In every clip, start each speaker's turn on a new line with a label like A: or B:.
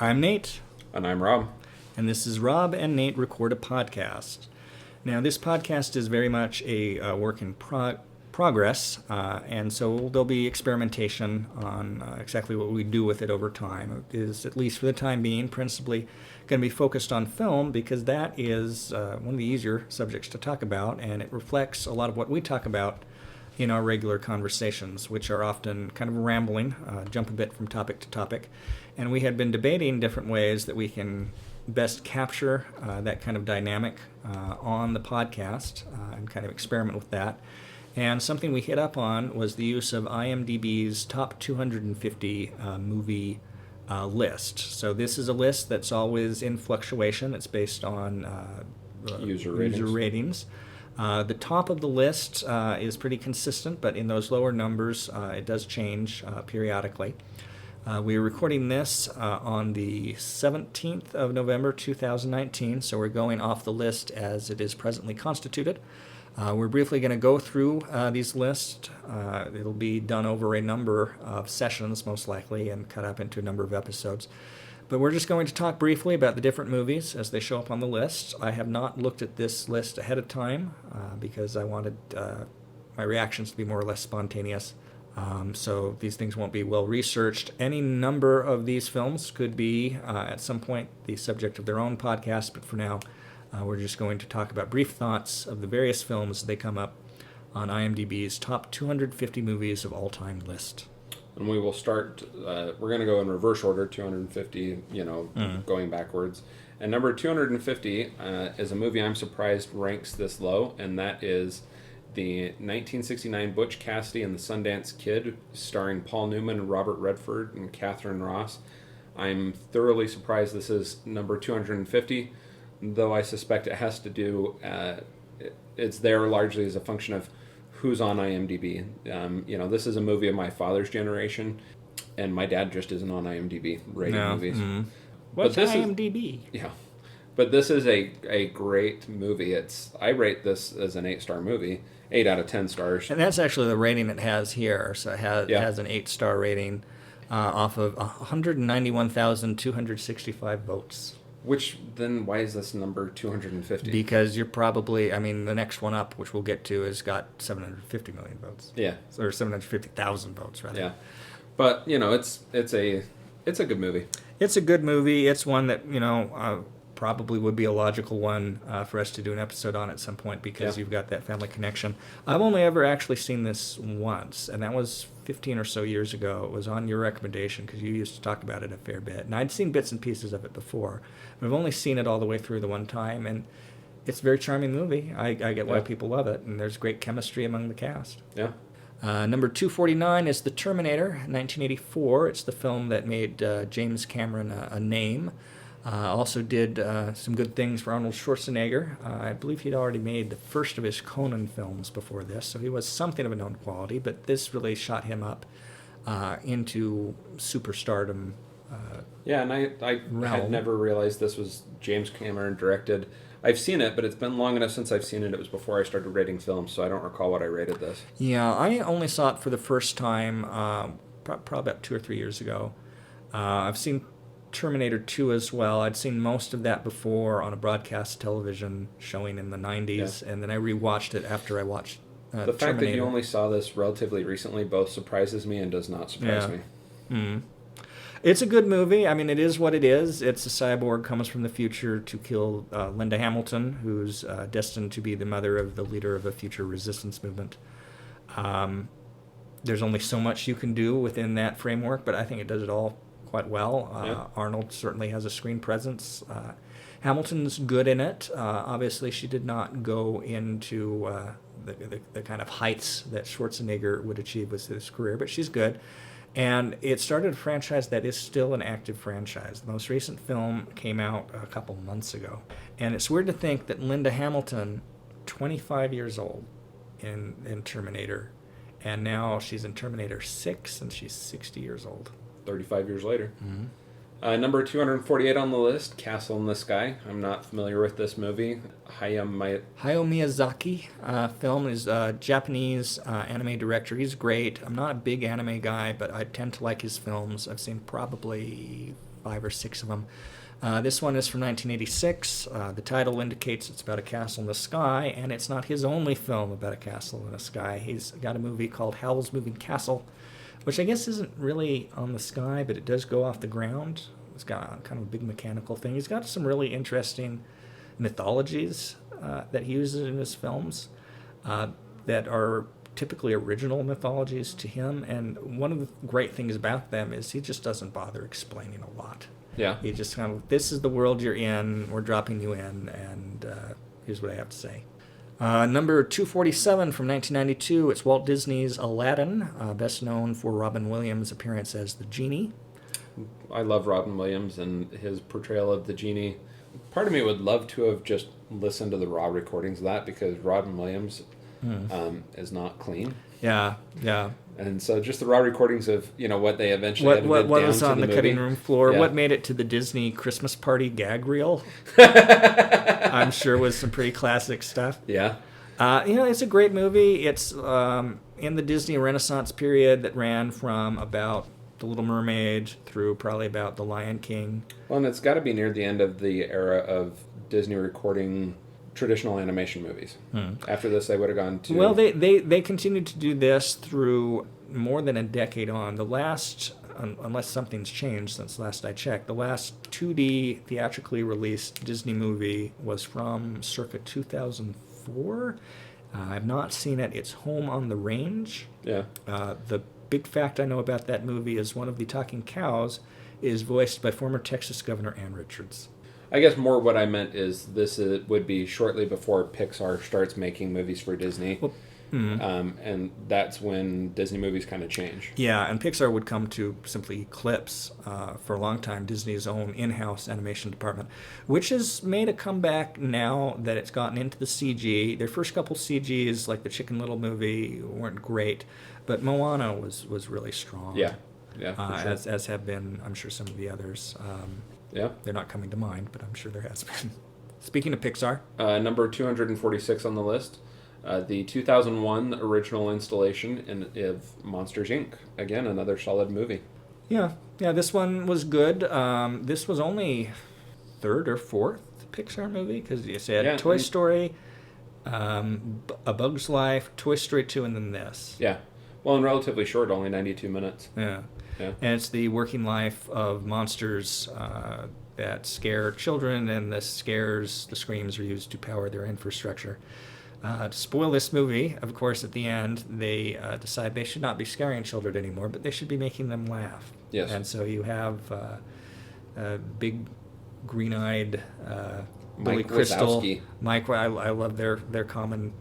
A: I'm Nate.
B: And I'm Rob.
A: And this is Rob and Nate Record a Podcast. Now, this podcast is very much a work in progress, and so there'll be experimentation on exactly what we do with it over time. It is, at least for the time being, principally going to be focused on film because that is one of the easier subjects to talk about, and it reflects a lot of what we talk about in our regular conversations, which are often kind of rambling, jump a bit from topic to topic. And we had been debating different ways that we can best capture that kind of dynamic on the podcast and kind of experiment with that. And something we hit up on was the use of IMDb's top 250 movie list. So this is a list that's always in fluctuation. It's based on
B: User
A: ratings. The top of the list is pretty consistent, but in those lower numbers, it does change periodically. We're recording this on the 17th of November, 2019, so we're going off the list as it is presently constituted. We're briefly going to go through these lists. It'll be done over a number of sessions, most likely, and cut up into a number of episodes. But we're just going to talk briefly about the different movies as they show up on the list. I have not looked at this list ahead of time because I wanted my reactions to be more or less spontaneous. So these things won't be well researched. Any number of these films could be, at some point, the subject of their own podcast. But for now, we're just going to talk about brief thoughts of the various films as they come up on IMDb's top 250 movies of all time list.
B: And we will start, we're going to go in reverse order, 250, going backwards. And number 250 is a movie I'm surprised ranks this low, and that is the 1969 Butch Cassidy and the Sundance Kid, starring Paul Newman, Robert Redford, and Catherine Ross. I'm thoroughly surprised this is number 250, though I suspect it has to do, it's there largely as a function of who's on IMDb. This is a movie of my father's generation, and my dad just isn't on IMDb rating movies.
A: Mm-hmm. What's IMDb?
B: But this is a great movie. I rate this as an 8-star movie, 8 out of 10 stars.
A: And that's actually the rating it has here. So it has an 8-star rating off of 191,265 votes.
B: Which, then, why is this number 250?
A: Because you're probably, the next one up, which we'll get to, has got 750 million votes.
B: Yeah.
A: Or 750,000 votes, rather.
B: Yeah. But, it's a good movie.
A: It's a good movie. It's one that, probably would be a logical one for us to do an episode on at some point because you've got that family connection. I've only ever actually seen this once, and that was 15 or so years ago. It was on your recommendation because you used to talk about it a fair bit. And I'd seen bits and pieces of it before. But I've only seen it all the way through the one time, and it's a very charming movie. I get why people love it, and there's great chemistry among the cast.
B: Yeah.
A: Number 249 is The Terminator, 1984. It's the film that made James Cameron a name. Also did some good things for Arnold Schwarzenegger. I believe he'd already made the first of his Conan films before this, so he was something of a known quality, but this really shot him up into superstardom.
B: And I had never realized this was James Cameron directed. I've seen it, but it's been long enough since I've seen it. It was before I started rating films, so I don't recall what I rated this.
A: Yeah, I only saw it for the first time probably about 2 or 3 years ago. I've seen Terminator 2 as well. I'd seen most of that before on a broadcast television showing in the 90s, and then I rewatched it after I watched
B: the fact
A: Terminator.
B: That you only saw this relatively recently both surprises me and does not surprise me.
A: Mm-hmm. It's a good movie. It is what it is. It's a cyborg comes from the future to kill Linda Hamilton, who's destined to be the mother of the leader of a future resistance movement. There's only so much you can do within that framework, but I think it does it all quite well. Arnold certainly has a screen presence. Hamilton's good in it. Obviously, she did not go into the kind of heights that Schwarzenegger would achieve with his career, but she's good. And it started a franchise that is still an active franchise. The most recent film came out a couple months ago. And it's weird to think that Linda Hamilton, 25 years old in Terminator, and now she's in Terminator 6, and she's 60 years old.
B: 35 years later.
A: Mm-hmm.
B: Number 248 on the list, Castle in the Sky. I'm not familiar with this movie. Hayao
A: Miyazaki film is a Japanese anime director. He's great. I'm not a big anime guy, but I tend to like his films. I've seen probably 5 or 6 of them. This one is from 1986. The title indicates it's about a castle in the sky, and it's not his only film about a castle in the sky. He's got a movie called Howl's Moving Castle, which I guess isn't really on the sky, but it does go off the ground. It's got kind of a big mechanical thing. He's got some really interesting mythologies that he uses in his films that are typically original mythologies to him. And one of the great things about them is he just doesn't bother explaining a lot.
B: Yeah.
A: He just kind of, this is the world you're in, we're dropping you in, and here's what I have to say. Number 247 from 1992, it's Walt Disney's Aladdin, best known for Robin Williams' appearance as the genie.
B: I love Robin Williams and his portrayal of the genie. Part of me would love to have just listened to the raw recordings of that, because Robin Williams is not clean.
A: Yeah.
B: And so just the raw recordings of, what they eventually edited
A: what
B: down
A: was
B: to
A: on the
B: movie.
A: cutting room floor,
B: Yeah.
A: what made it to the Disney Christmas party gag reel, I'm sure was some pretty classic stuff.
B: Yeah.
A: It's a great movie. It's in the Disney Renaissance period that ran from about The Little Mermaid through probably about The Lion King.
B: Well, and it's got to be near the end of the era of Disney recording traditional animation movies. After this, they would have gone to...
A: Well, they continued to do this through more than a decade on. The last, unless something's changed since last I checked, the last 2D theatrically released Disney movie was from circa 2004. I've not seen it. It's Home on the Range.
B: Yeah.
A: The big fact I know about that movie is one of the talking cows is voiced by former Texas Governor Ann Richards.
B: I guess more what I meant is would be shortly before Pixar starts making movies for Disney.
A: Well,
B: and that's when Disney movies kind of change.
A: Yeah, and Pixar would come to simply eclipse, for a long time, Disney's own in-house animation department, which has made a comeback now that it's gotten into the CG. Their first couple CGs, like the Chicken Little movie, weren't great, but Moana was really strong.
B: Yeah, for sure.
A: As have been, I'm sure, some of the others.
B: Yeah.
A: They're not coming to mind, but I'm sure there has been. Speaking of Pixar.
B: Number 246 on the list, the 2001 original installation of Monsters, Inc. Again, another solid movie.
A: Yeah, this one was good. This was only third or fourth Pixar movie, because you said Toy Story, A Bug's Life, Toy Story 2, and then this.
B: Yeah. Well, and relatively short, only 92 minutes.
A: Yeah.
B: Yeah.
A: And it's the working life of monsters that scare children, and the screams are used to power their infrastructure. To spoil this movie, of course, at the end, they decide they should not be scaring children anymore, but they should be making them laugh.
B: Yes.
A: And so you have big, green-eyed Billy Crystal.
B: Wazowski.
A: Mike, I love their common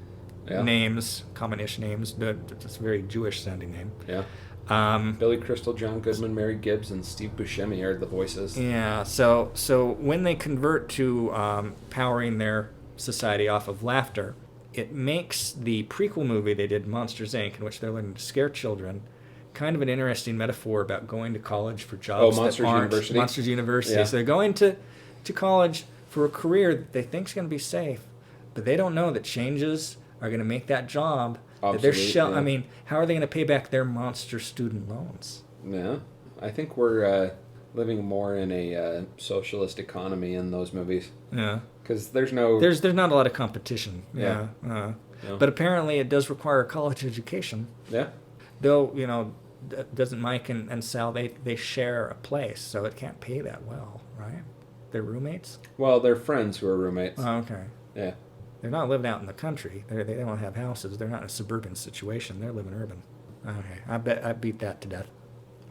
A: names, common-ish names. It's a very Jewish-sounding name.
B: Yeah. Billy Crystal, John Goodman, Mary Gibbs, and Steve Buscemi are the voices.
A: Yeah, so when they convert to powering their society off of laughter, it makes the prequel movie they did, Monsters, Inc., in which they're learning to scare children, kind of an interesting metaphor about going to college for jobs
B: Monsters
A: that aren't
B: University.
A: Monsters University.
B: Yeah.
A: So they're going to college for a career that they think is going to be safe, but they don't know that changes are going to make that job. That they're I mean, how are they going to pay back their monster student loans?
B: Yeah, I think we're living more in a socialist economy in those movies.
A: Yeah,
B: because there's not
A: a lot of competition. Yeah. But apparently it does require a college education.
B: Yeah.
A: Though doesn't Mike and Sal they share a place, so it can't pay that well, right? They're roommates.
B: Well, they're friends who are roommates.
A: Oh, okay.
B: Yeah.
A: They're not living out in the country. They don't have houses. They're not in a suburban situation. They're living urban. Okay, I bet I beat that to death.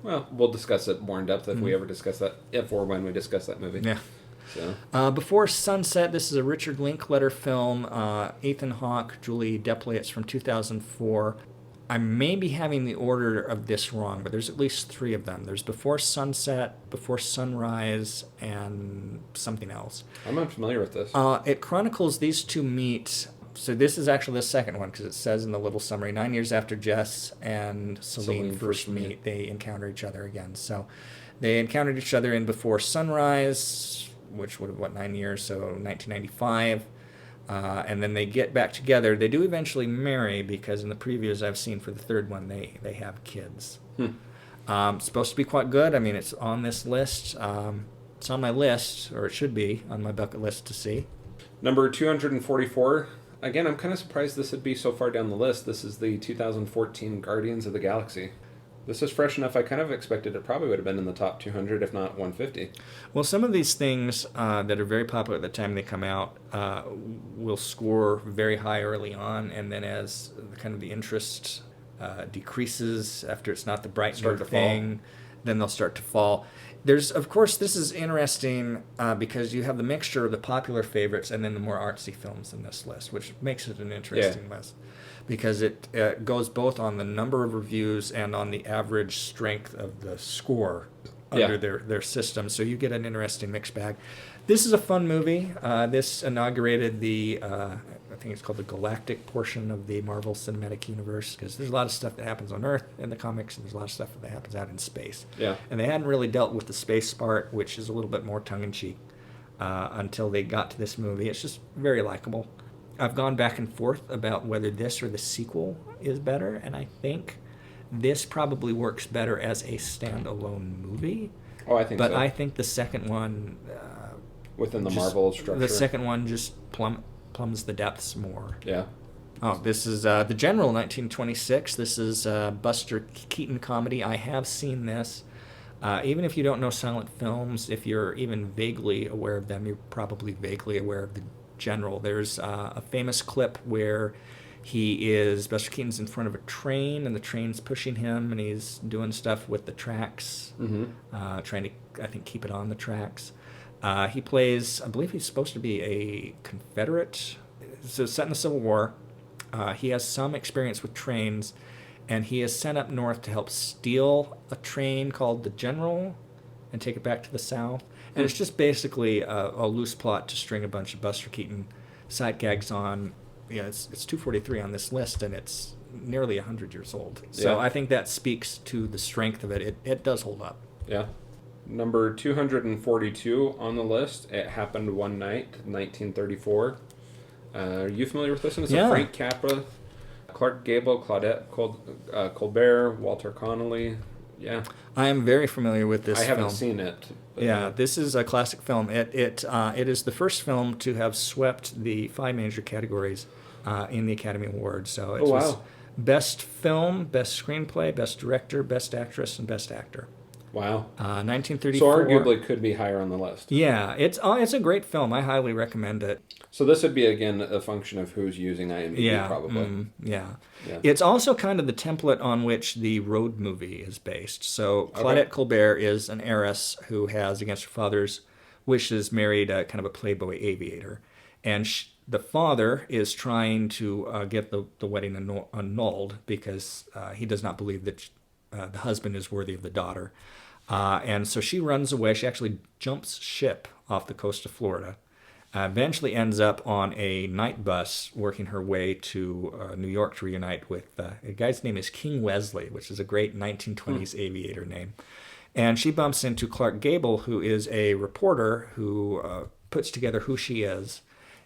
B: Well, we'll discuss it more in depth if we ever discuss that, if or when we discuss that movie.
A: Yeah.
B: So.
A: Before Sunset, this is a Richard Linklater film. Ethan Hawke, Julie Delpy. It's from 2004. I may be having the order of this wrong, but there's at least 3 of them. There's Before Sunset, Before Sunrise, and something else.
B: I'm unfamiliar with this.
A: It chronicles these two meet. So this is actually the second one, because it says in the little summary, 9 years after Jess and Celine first meet, they encounter each other again. So they encountered each other in Before Sunrise, which would have, 9 years, so 1995. And then they get back together. They do eventually marry, because in the previews I've seen for the third one, they have kids. Supposed to be quite good. I mean, it's on this list. It's on my list, or it should be on my bucket list to see.
B: Number 244. Again, I'm kind of surprised this would be so far down the list. This is the 2014 Guardians of the Galaxy. This is fresh enough. I kind of expected it probably would have been in the top 200, if not 150.
A: Well, some of these things that are very popular at the time they come out will score very high early on, and then as kind of the interest decreases after it's not the bright
B: Start
A: new
B: to fall.
A: thing, then they'll start to fall. There's, of course, this is interesting because you have the mixture of the popular favorites and then the more artsy films in this list, which makes it an interesting list. Because it goes both on the number of reviews and on the average strength of the score under their system. So you get an interesting mixed bag. This is a fun movie. This inaugurated the, I think it's called the galactic portion of the Marvel Cinematic Universe, because there's a lot of stuff that happens on Earth in the comics, and there's a lot of stuff that happens out in space.
B: Yeah.
A: And they hadn't really dealt with the space part, which is a little bit more tongue-in-cheek, until they got to this movie. It's just very likable. I've gone back and forth about whether this or the sequel is better, and I think this probably works better as a standalone movie.
B: Oh, I think
A: but
B: so.
A: I think the second one...
B: Within the
A: just-
B: Marvel structure.
A: The second one just plumbs the depths more.
B: Yeah.
A: Oh, this is The General, 1926. This is a Buster Keaton comedy. I have seen this. Even if you don't know silent films, if you're even vaguely aware of them, you're probably vaguely aware of The General. There's a famous clip where Buster Keaton's in front of a train, and the train's pushing him, and he's doing stuff with the tracks, trying to, I think, keep it on the tracks. He plays, I believe he's supposed to be a Confederate. So it's set in the Civil War. He has some experience with trains, and he is sent up north to help steal a train called the General and take it back to the South. And it's just basically a loose plot to string a bunch of Buster Keaton sight gags on. You know, it's 243 on this list, and it's nearly 100 years old. So
B: Yeah.
A: I think that speaks to the strength of it. It does hold up.
B: Yeah. Number 242 on the list. It Happened One Night, 1934. Are you familiar with this one? It's a Frank Capra, Clark Gable, Claudette Colbert, Walter Connolly. Yeah.
A: I am very familiar with this
B: I
A: film.
B: haven't seen it. But
A: Yeah, this is a classic film. It is the first film to have swept the 5 major categories in the Academy Awards. So it was Best Film, Best Screenplay, Best Director, Best Actress, and Best Actor.
B: Wow.
A: 1934.
B: So arguably could be higher on the list.
A: Yeah, it's a great film. I highly recommend it.
B: So this would be, again, a function of who's using IMDb, probably.
A: Yeah.
B: Yeah.
A: It's also kind of the template on which the Road movie is based. So Claudette Colbert is an heiress who has, against her father's wishes, married a kind of a playboy aviator. And the father is trying to get the wedding annulled because he does not believe that the husband is worthy of the daughter. And so she runs away. She actually jumps ship off the coast of Florida. Eventually ends up on a night bus working her way to New York to reunite with a guy's name is King Wesley, which is a great 1920s aviator name. And she bumps into Clark Gable, who is a reporter who puts together who she is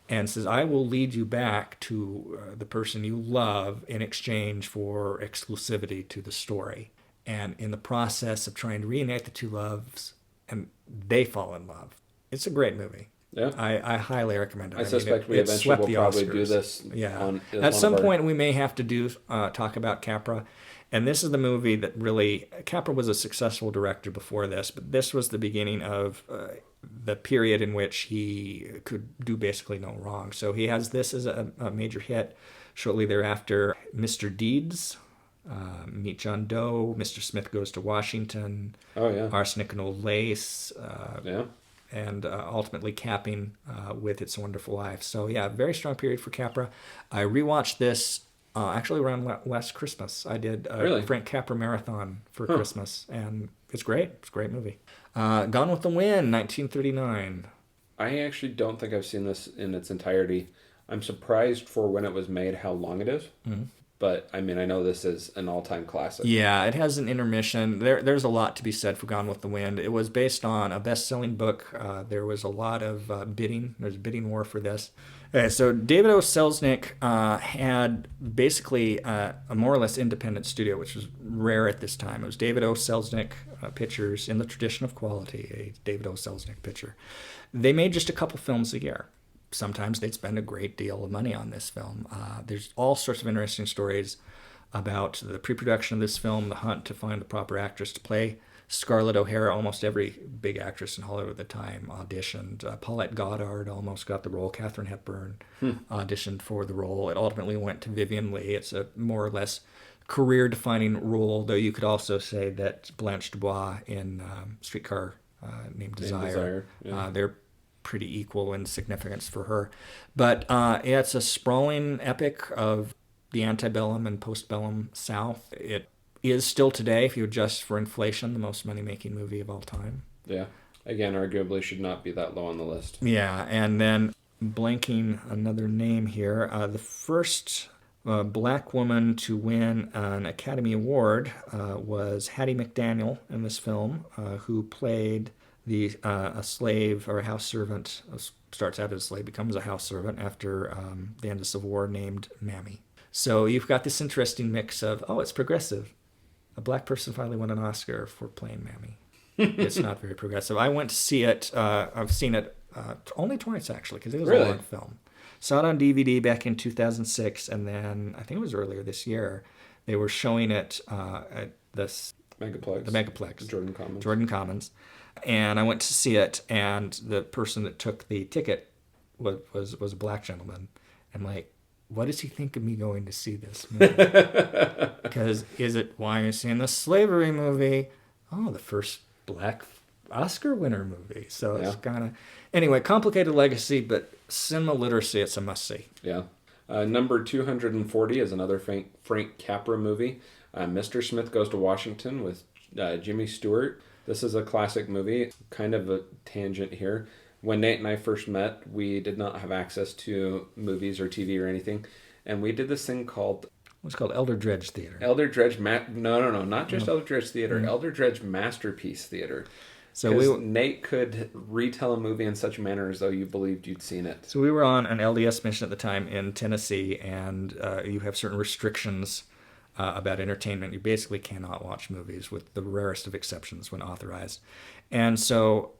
A: and says, I will lead you back to the person you love in exchange for exclusivity to the story. And in the process of trying to reunite the two loves, and they fall in love. It's a great movie.
B: Yeah.
A: I highly recommend it.
B: I suspect we
A: it
B: eventually
A: swept
B: will
A: the
B: probably
A: Oscars.
B: do this.
A: Yeah. At some point, we may have to talk about Capra. And this is the movie that really... Capra was a successful director before this, but this was the beginning of the period in which he could do basically no wrong. So he has this as a major hit. Shortly thereafter, Mr. Deeds, Meet John Doe, Mr. Smith Goes to Washington, Arsenic and Old Lace, and ultimately capping with It's a Wonderful Life. So yeah, very strong period for Capra. I rewatched this actually around last Christmas. I did a Frank Capra marathon for Christmas, and it's great. It's a great movie. Gone with the Wind, 1939.
B: I actually don't think I've seen this in its entirety. I'm surprised for when it was made how long it is. but I mean, I know this is an all-time classic.
A: Yeah, it has an intermission. There's a lot to be said for Gone with the Wind. It was based on a best-selling book. There was a lot of bidding. There's a bidding war for this. Okay, so David O. Selznick had basically a more or less independent studio, which was rare at this time. It was David O. Selznick Pictures in the tradition of quality, a David O. Selznick picture. They made just a couple films a year. Sometimes they'd spend a great deal of money on this film. There's all sorts of interesting stories about the pre-production of this film, the hunt to find the proper actress to play Scarlett O'Hara. Almost every big actress in Hollywood at the time auditioned. Paulette Goddard almost got the role. Katharine Hepburn auditioned for the role. It ultimately went to Vivien Leigh. It's a more or less career-defining role, though you could also say that Blanche Dubois in Streetcar Named Desire, they're pretty equal in significance for her. But it's a sprawling epic of the antebellum and postbellum South. It is still today, if you adjust for inflation, the most money-making movie of all time.
B: Yeah. Again, arguably should not be that low on the list.
A: Yeah, and then blanking another name here, the first black woman to win an Academy Award was Hattie McDaniel in this film, who played a slave or a house servant, starts out as a slave, becomes a house servant after the end of the Civil War, named Mammy. So you've got this interesting mix of, it's progressive. A black person finally won an Oscar for playing Mammy. It's not very progressive. I went to see it. I've seen it only twice, actually, because it was a long film. Saw it on DVD back in 2006, and then I think it was earlier this year. They were showing it at the Megaplex. Jordan Commons. And I went to see it, and the person that took the ticket was a black gentleman. I'm like, what does he think of me going to see this movie? Because why are you seeing the slavery movie? Oh, the first black Oscar winner movie. So it's kind of... Anyway, complicated legacy, but cinema literacy, it's a must-see.
B: Yeah. Number 240 is another Frank Capra movie. Mr. Smith Goes to Washington with Jimmy Stewart. This is a classic movie. Kind of a tangent here. When Nate and I first met, we did not have access to movies or TV or anything. And we did this thing called...
A: What's called Elder Dredge Theater.
B: No, not just Elder Dredge Theater. Elder Dredge Masterpiece Theater. So Nate could retell a movie in such a manner as though you believed you'd seen it.
A: So we were on an LDS mission at the time in Tennessee, and you have certain restrictions about entertainment. You basically cannot watch movies, with the rarest of exceptions when authorized. And so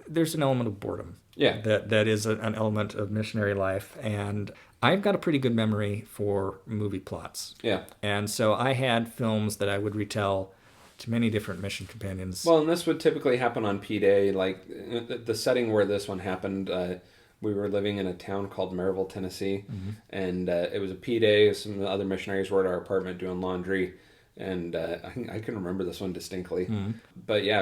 A: there's an element of boredom.
B: Yeah.
A: That is an element of missionary life. And I've got a pretty good memory for movie plots.
B: Yeah.
A: And so I had films that I would retell to many different mission companions.
B: Well, and this would typically happen on P-Day. Like, the setting where this one happened, we were living in a town called Maryville, Tennessee. Mm-hmm. And it was a P-Day. Some other missionaries were at our apartment doing laundry. And I can remember this one distinctly. Mm-hmm. But yeah,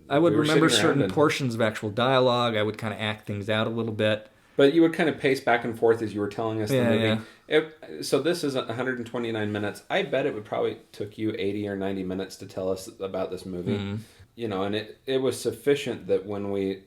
B: I would
A: remember certain portions of actual dialogue. I would kind of act things out a little bit.
B: But you would kind of pace back and forth as you were telling us the movie. Yeah. So this is 129 minutes. I bet it would probably took you 80 or 90 minutes to tell us about this movie. Mm-hmm. You know, and it was sufficient that when we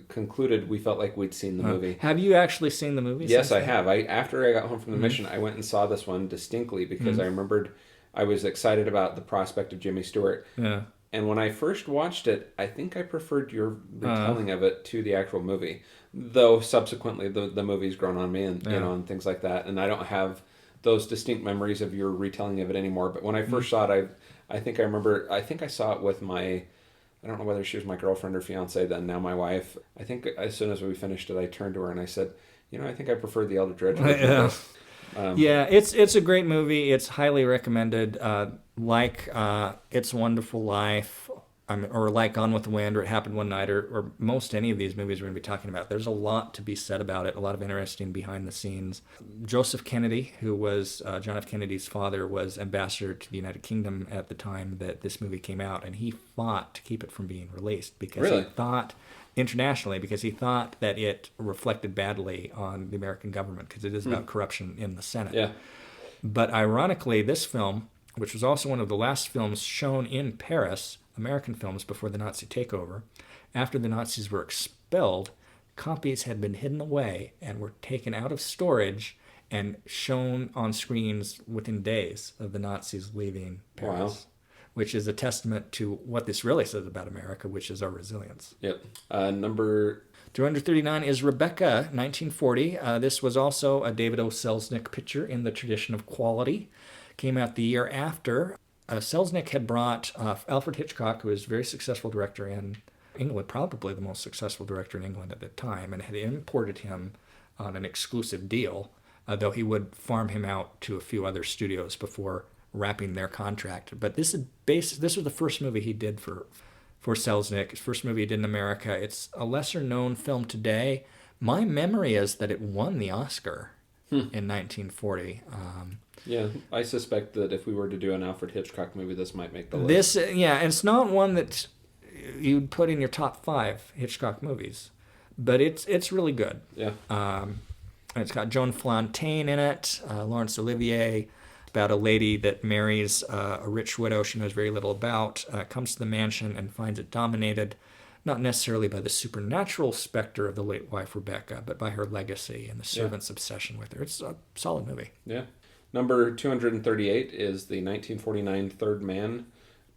B: concluded, we felt like we'd seen the movie.
A: Have you actually seen the movie?
B: Yes, I have. After I got home from the mission, I went and saw this one distinctly because I remembered I was excited about the prospect of Jimmy Stewart. Yeah. And when I first watched it, I think I preferred your retelling of it to the actual movie. Though subsequently the movie's grown on me and you know, and things like that. And I don't have those distinct memories of your retelling of it anymore. But when I first saw it, I think I saw it with I don't know whether she was my girlfriend or fiance then, now my wife. I think as soon as we finished it, I turned to her and I said, you know, I think I prefer the Elder Dredge version.
A: It's a great movie. It's highly recommended. Like It's a Wonderful Life, or like Gone with the Wind, or It Happened One Night, or most any of these movies we're going to be talking about. There's a lot to be said about it, a lot of interesting behind the scenes. Joseph Kennedy, who was John F. Kennedy's father, was ambassador to the United Kingdom at the time that this movie came out, and he fought to keep it from being released because he thought... internationally, because he thought that it reflected badly on the American government, because it is about corruption in the Senate. Yeah. But ironically, this film, which was also one of the last films shown in Paris, American films before the Nazi takeover, after the Nazis were expelled, copies had been hidden away and were taken out of storage and shown on screens within days of the Nazis leaving Paris.
B: Wow.
A: Which is a testament to what this really says about America, which is our resilience.
B: Yep. Number
A: 239 is Rebecca, 1940. This was also a David O. Selznick picture in the tradition of quality. Came out the year after. Selznick had brought Alfred Hitchcock, who was a very successful director in England, probably the most successful director in England at the time, and had imported him on an exclusive deal, though he would farm him out to a few other studios before wrapping their contract. But this was the first movie he did for Selznick, his first movie he did in America. It's a lesser known film today. My memory is that it won the Oscar in 1940.
B: Yeah, I suspect that if we were to do an Alfred Hitchcock movie, this might make the list.
A: It's not one that you'd put in your top 5 Hitchcock movies, but it's really good.
B: Yeah.
A: And it's got Joan Fontaine in it, Laurence Olivier, about a lady that marries a rich widow she knows very little about, comes to the mansion and finds it dominated, not necessarily by the supernatural specter of the late wife Rebecca, but by her legacy and the servant's obsession with her. It's a solid movie.
B: Yeah. Number 238 is the 1949 Third Man,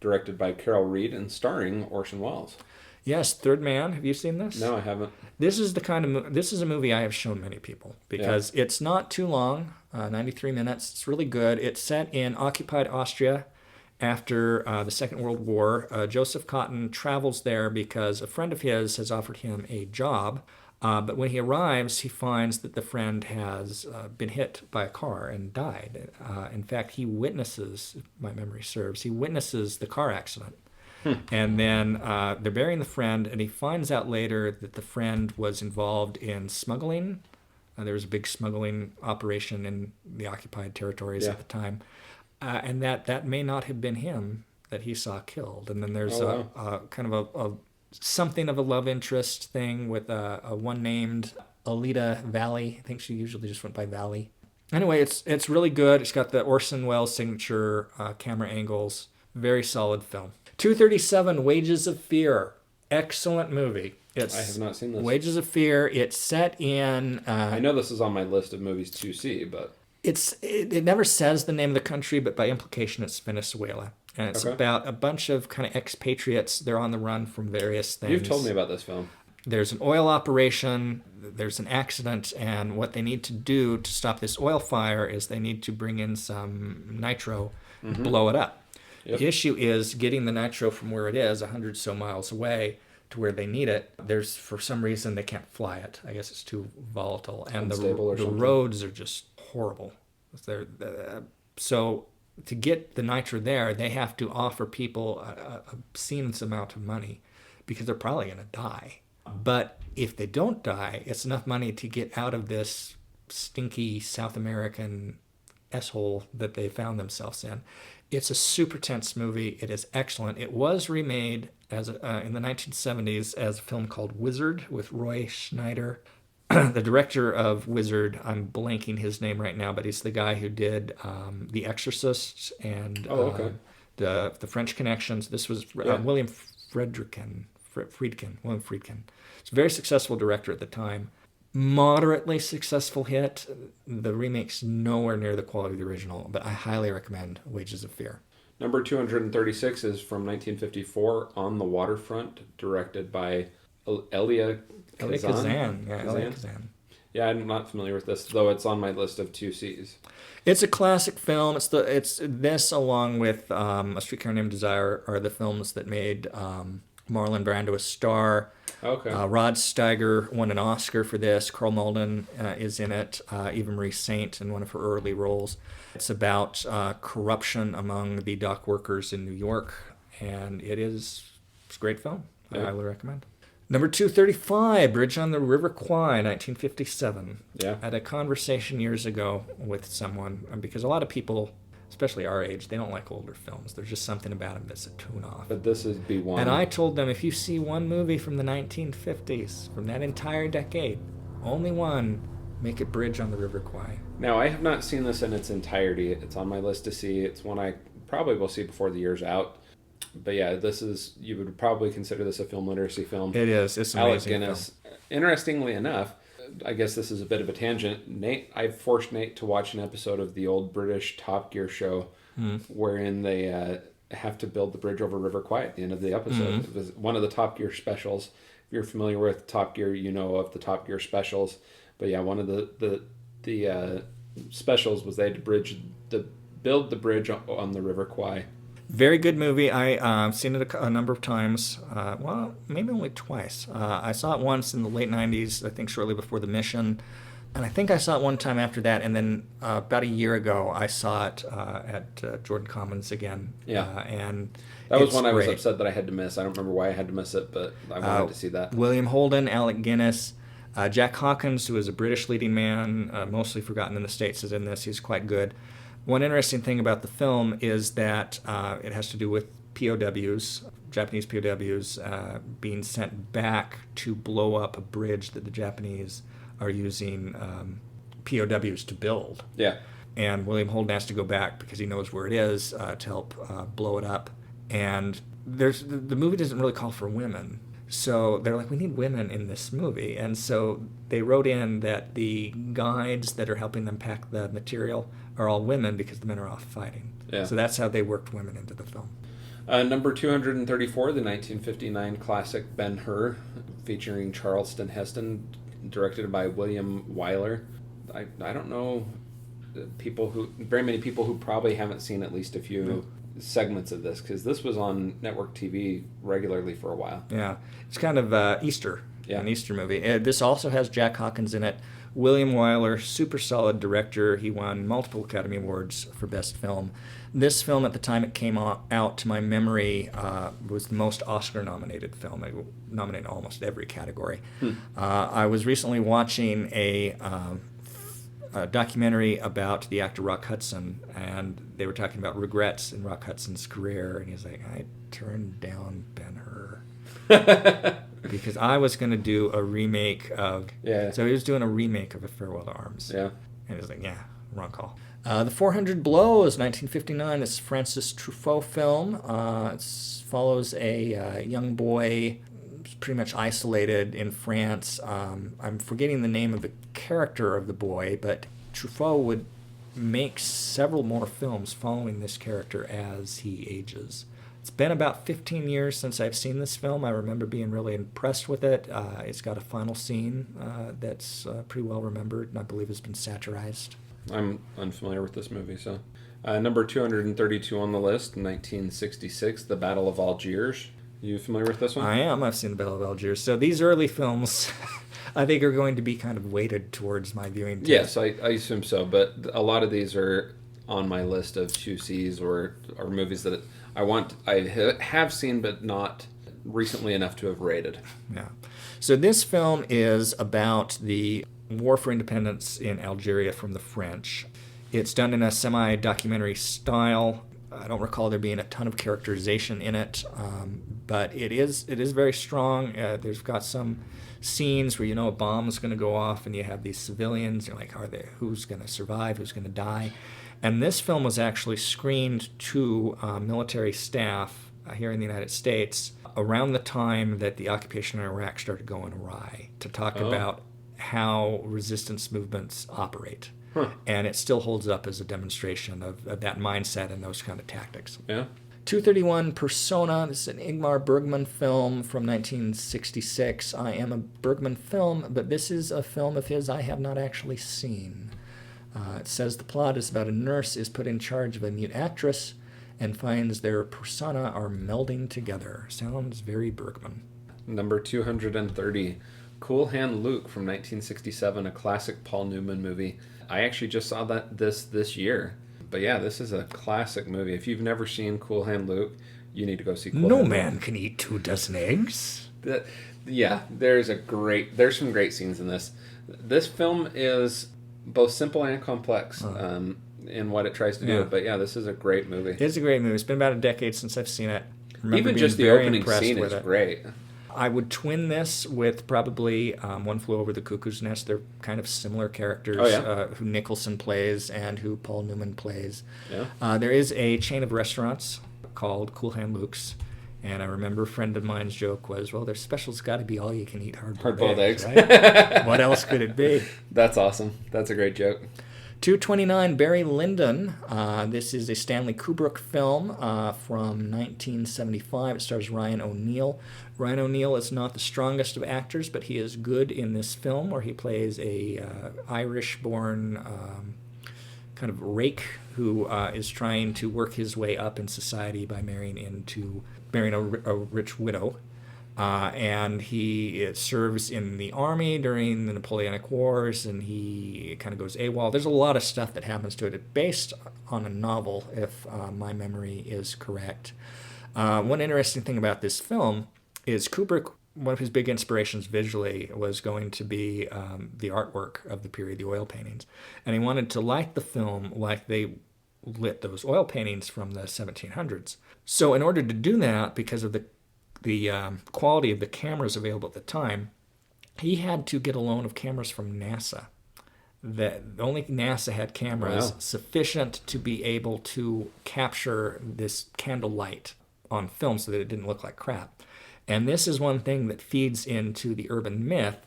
B: directed by Carol Reed and starring Orson Welles.
A: Yes, Third Man. Have you seen this?
B: No, I haven't.
A: This is a movie I have shown many people because it's not too long, 93 minutes. It's really good. It's set in occupied Austria after the Second World War. Joseph Cotton travels there because a friend of his has offered him a job. But when he arrives, he finds that the friend has been hit by a car and died. In fact, he witnesses, if my memory serves, the car accident. And then they're burying the friend, and he finds out later that the friend was involved in smuggling. There was a big smuggling operation in the occupied territories at the time. And that may not have been him that he saw killed. And then there's a kind of a something of a love interest thing with a one named Alida Valley. I think she usually just went by Valley. Anyway, it's really good. It's got the Orson Welles signature camera angles. Very solid film. 237, Wages of Fear. Excellent movie.
B: I have not seen this.
A: Wages of Fear. It's set in...
B: I know this is on my list of movies to see, but...
A: It never says the name of the country, but by implication it's Venezuela. And it's about a bunch of kind of expatriates. They're on the run from various things.
B: You've told me about this film.
A: There's an oil operation, there's an accident, and what they need to do to stop this oil fire is they need to bring in some nitro and blow it up. Yep. The issue is getting the nitro from where it is, 100 so miles away, to where they need it. There's, for some reason, they can't fly it. I guess it's too volatile. And the roads are just horrible. So to get the nitro there, they have to offer people a obscene amount of money because they're probably going to die. But if they don't die, it's enough money to get out of this stinky South American S-hole that they found themselves in. It's a super tense movie. It is excellent. It was remade in the 1970s as a film called Wizard with Roy Schneider. The director of Wizard, I'm blanking his name right now, but he's the guy who did The Exorcist and the French Connections. This was William Friedkin. He's a very successful director at the time. Moderately successful hit. The remake's nowhere near the quality of the original, but I highly recommend Wages of Fear.
B: Number 236 is from 1954, On the Waterfront, directed by Elia Kazan.
A: Elia Kazan.
B: Yeah, I'm not familiar with this, though it's on my list of 2Cs.
A: It's a classic film. It's this along with A Streetcar Named Desire are the films that made Marlon Brando a star.
B: Okay.
A: Rod Steiger won an Oscar for this. Carl Malden is in it. Eva Marie Saint in one of her early roles. It's about corruption among the dock workers in New York, and it's a great film. I highly recommend. Number 235, Bridge on the River Kwai, 1957.
B: Yeah.
A: I had a conversation years ago with someone, because a lot of people, especially our age, they don't like older films. There's just something about them that's a tune-off.
B: But this is B1.
A: And I told them, if you see one movie from the 1950s, from that entire decade, only one, make it Bridge on the River Kwai.
B: Now, I have not seen this in its entirety. It's on my list to see. It's one I probably will see before the year's out. But yeah, you would probably consider this a film literacy film.
A: It is. It's an amazing
B: Alec Guinness. Film. Interestingly enough, I guess this is a bit of a tangent. I forced Nate to watch an episode of the old British Top Gear show, wherein they have to build the bridge over River Kwai at the end of the episode. It was one of the Top Gear specials. If you're familiar with Top Gear, you know of the Top Gear specials. But yeah, one of the specials was they had to build the bridge on the River Kwai.
A: Very good movie. I've seen it a number of times. Well, maybe only twice. I saw it once in the late 90s, I think shortly before The Mission. And I think I saw it one time after that. And then about a year ago, I saw it at Jordan Commons again.
B: Yeah.
A: And
B: that was one I was upset that I had to miss. I don't remember why I had to miss it, but I wanted to see that.
A: William Holden, Alec Guinness, Jack Hawkins, who is a British leading man, mostly forgotten in the States, is in this. He's quite good. One interesting thing about the film is that it has to do with POWs, Japanese POWs, being sent back to blow up a bridge that the Japanese are using POWs to build.
B: Yeah.
A: And William Holden has to go back because he knows where it is to help blow it up. And the movie doesn't really call for women. So they're like, we need women in this movie. And so they wrote in that the guides that are helping them pack the material are all women because the men are off fighting.
B: Yeah.
A: So that's how they worked women into the film.
B: Number 234, the 1959 classic Ben-Hur, featuring Charleston Heston, directed by William Wyler. I don't know very many people who probably haven't seen at least a few segments of this, because this was on network TV regularly for a while.
A: Yeah, it's kind of Easter, an Easter movie. This also has Jack Hawkins in it. William Wyler, super solid director. He won multiple Academy Awards for Best Film. This film, at the time it came out, to my memory, was the most Oscar-nominated film. It nominated almost every category. I was recently watching a documentary about the actor Rock Hudson, and they were talking about regrets in Rock Hudson's career, and he's like, I turned down Ben-Hur because I was going to do a remake of...
B: Yeah.
A: So he was doing a remake of A Farewell to Arms.
B: Yeah.
A: And he was like, yeah, wrong call. The 400 Blows, 1959. This is a Francis Truffaut film. It follows a young boy pretty much isolated in France. I'm forgetting the name of the character of the boy, but Truffaut would make several more films following this character as he ages. It's been about 15 years since I've seen this film. I remember being really impressed with it. It's got a final scene that's pretty well remembered and I believe has been satirized.
B: I'm unfamiliar with this movie, so. Number 232 on the list, 1966, The Battle of Algiers. You familiar with this one?
A: I am. I've seen The Battle of Algiers. So these early films, I think, are going to be kind of weighted towards my viewing taste.
B: Yes, I assume so. But a lot of these are on my list of 2Cs or movies that I have seen, but not recently enough to have rated.
A: Yeah. So this film is about the war for independence in Algeria from the French. It's done in a semi-documentary style. I don't recall there being a ton of characterization in it, but it is very strong. There's got some scenes where a bomb is going to go off and you have these civilians. You're like, who's going to survive? Who's going to die? And this film was actually screened to military staff here in the United States around the time that the occupation in Iraq started going awry, to talk about how resistance movements operate.
B: Huh.
A: And it still holds up as a demonstration of that mindset and those kind of tactics.
B: Yeah.
A: 231 Persona. This is an Ingmar Bergman film from 1966. I am a Bergman film, but this is a film of his I have not actually seen. It says the plot is about a nurse is put in charge of a mute actress and finds their persona are melding together. Sounds very Bergman.
B: Number 230, Cool Hand Luke from 1967, a classic Paul Newman movie. I actually just saw this year. But yeah, this is a classic movie. If you've never seen Cool Hand Luke, you need to go see Cool Hand Luke.
A: No man can eat 2 dozen eggs.
B: There's some great scenes in this. This film is both simple and complex in what it tries to do. But yeah, this is a great movie.
A: It is a great movie. It's been about a decade since I've seen it.
B: Even just the opening scene is great.
A: I would twin this with probably One Flew Over the Cuckoo's Nest. They're kind of similar characters who Nicholson plays and who Paul Newman plays.
B: Yeah.
A: There is a chain of restaurants called Cool Hand Luke's, And I remember a friend of mine's joke was, well, their special's got to be all you can eat
B: Hard-boiled eggs.
A: right? What else could it be?
B: That's awesome. That's a great joke.
A: 229, Barry Lyndon. This is a Stanley Kubrick film from 1975. It stars Ryan O'Neal. Ryan O'Neal is not the strongest of actors, but he is good in this film where he plays a Irish-born kind of rake who is trying to work his way up in society by marrying a rich widow. And he serves in the army during the Napoleonic Wars, and he kind of goes AWOL. There's a lot of stuff that happens to it. It's based on a novel, if my memory is correct. One interesting thing about this film is Kubrick, one of his big inspirations visually was going to be the artwork of the period, the oil paintings. And he wanted to light the film like they lit those oil paintings from the 1700s. So in order to do that, because of the quality of the cameras available at the time, he had to get a loan of cameras from NASA. Only NASA had cameras sufficient to be able to capture this candlelight on film so that it didn't look like crap. And this is one thing that feeds into the urban myth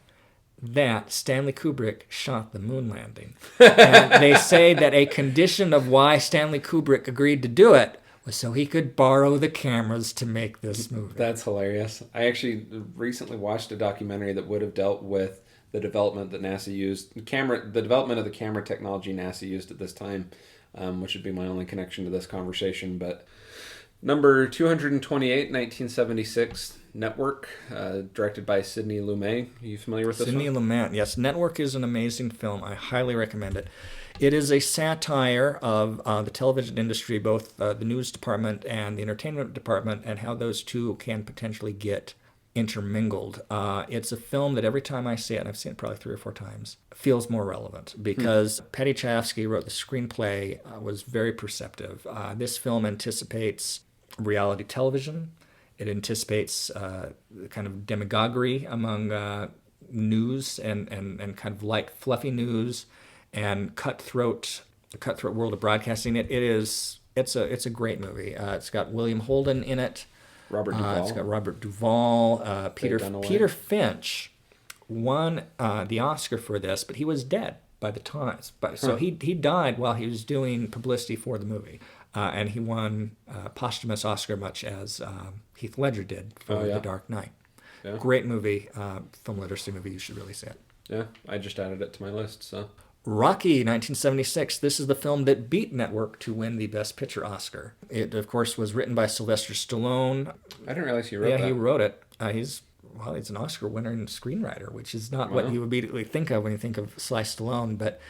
A: that Stanley Kubrick shot the moon landing. And they say that a condition of why Stanley Kubrick agreed to do it was so he could borrow the cameras to make this movie.
B: That's hilarious. I actually recently watched a documentary that would have dealt with the development that NASA used, the development of the camera technology NASA used at this time, which would be my only connection to this conversation. But number 228, 1976, Network, directed by Sidney Lumet. Are you familiar with this
A: Sidney Lumet, yes. Network is an amazing film. I highly recommend it. It is a satire of the television industry, both the news department and the entertainment department, and how those two can potentially get intermingled. It's a film that every time I see it, and I've seen it probably 3 or 4 times, feels more relevant because Paddy Chayefsky wrote the screenplay, was very perceptive. This film anticipates reality television. It anticipates kind of demagoguery among news and kind of light, fluffy news and cutthroat world of broadcasting. It's a great movie. It's got William Holden in it.
B: Robert Duvall.
A: It's got Robert Duvall. Peter Finch won the Oscar for this, but he was dead by the time. So he died while he was doing publicity for the movie. And he won a posthumous Oscar, much as Heath Ledger did for The Dark Knight. Yeah. Great movie, film literacy movie. You should really see it.
B: Yeah, I just added it to my list. So
A: Rocky, 1976. This is the film that beat Network to win the Best Picture Oscar. It, of course, was written by Sylvester Stallone.
B: I didn't realize he wrote that.
A: Yeah, he wrote it. He's an Oscar winner and screenwriter, which is not what you immediately think of when you think of Sly Stallone, but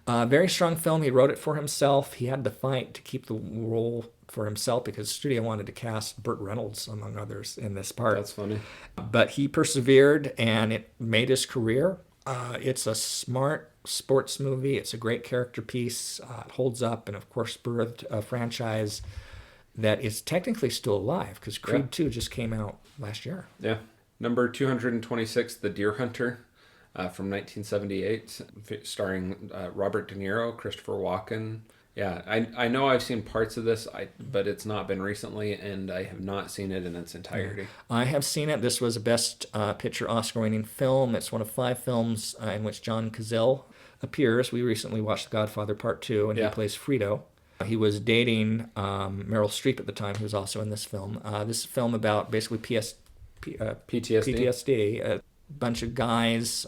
A: very strong film. He wrote it for himself. He had to fight to keep the role for himself because the studio wanted to cast Burt Reynolds, among others, in this part.
B: That's funny.
A: But he persevered, and it made his career. It's a smart sports movie. It's a great character piece. It holds up, and of course birthed a franchise that is technically still alive because Creed 2 just came out last year.
B: Yeah. Number 226, The Deer Hunter, from 1978, starring Robert De Niro, Christopher Walken. Yeah, I know I've seen parts of this, but it's not been recently, and I have not seen it in its entirety.
A: I have seen it. This was a Best Picture Oscar-winning film. It's one of 5 films in which John Cazale appears. We recently watched The Godfather Part 2, and he plays Frito. He was dating Meryl Streep at the time, who was also in this film. This is a film about basically PTSD. A bunch of guys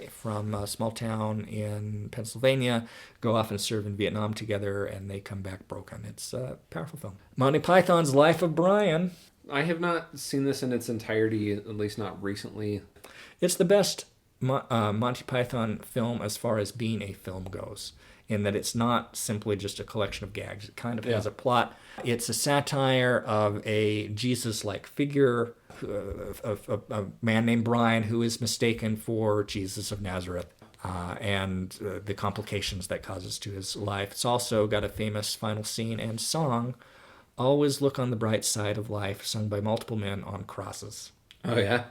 A: from a small town in Pennsylvania go off and serve in Vietnam together, and they come back broken. It's a powerful film. Monty Python's Life of Brian.
B: I have not seen this in its entirety, at least not recently.
A: It's the best Monty Python film as far as being a film goes, in that it's not simply just a collection of gags. It kind of has a plot. It's a satire of a Jesus-like figure, a man named Brian who is mistaken for Jesus of Nazareth, and the complications that causes to his life. It's also got a famous final scene and song, Always Look on the Bright Side of Life, sung by multiple men on crosses.
B: Oh, yeah.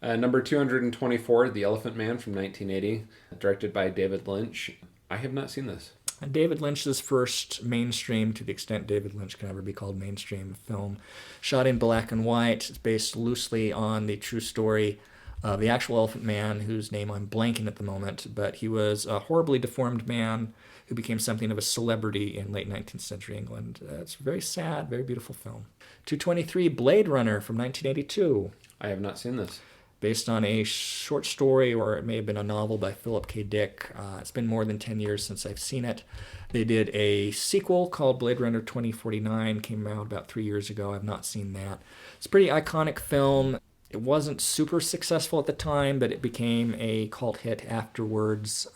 B: Number 224, The Elephant Man from 1980, directed by David Lynch. I have not seen this.
A: David Lynch's first mainstream, to the extent David Lynch can ever be called mainstream, film, shot in black and white. It's based loosely on the true story of the actual Elephant Man, whose name I'm blanking at the moment, but he was a horribly deformed man who became something of a celebrity in late 19th century England. It's a very sad, very beautiful film. 223, Blade Runner from 1982.
B: I have not seen this.
A: Based on a short story, or it may have been a novel by Philip K. Dick. It's been more than 10 years since I've seen it. They did a sequel called Blade Runner 2049, came out about 3 years ago. I've not seen that. It's a pretty iconic film. It wasn't super successful at the time, but it became a cult hit afterwards.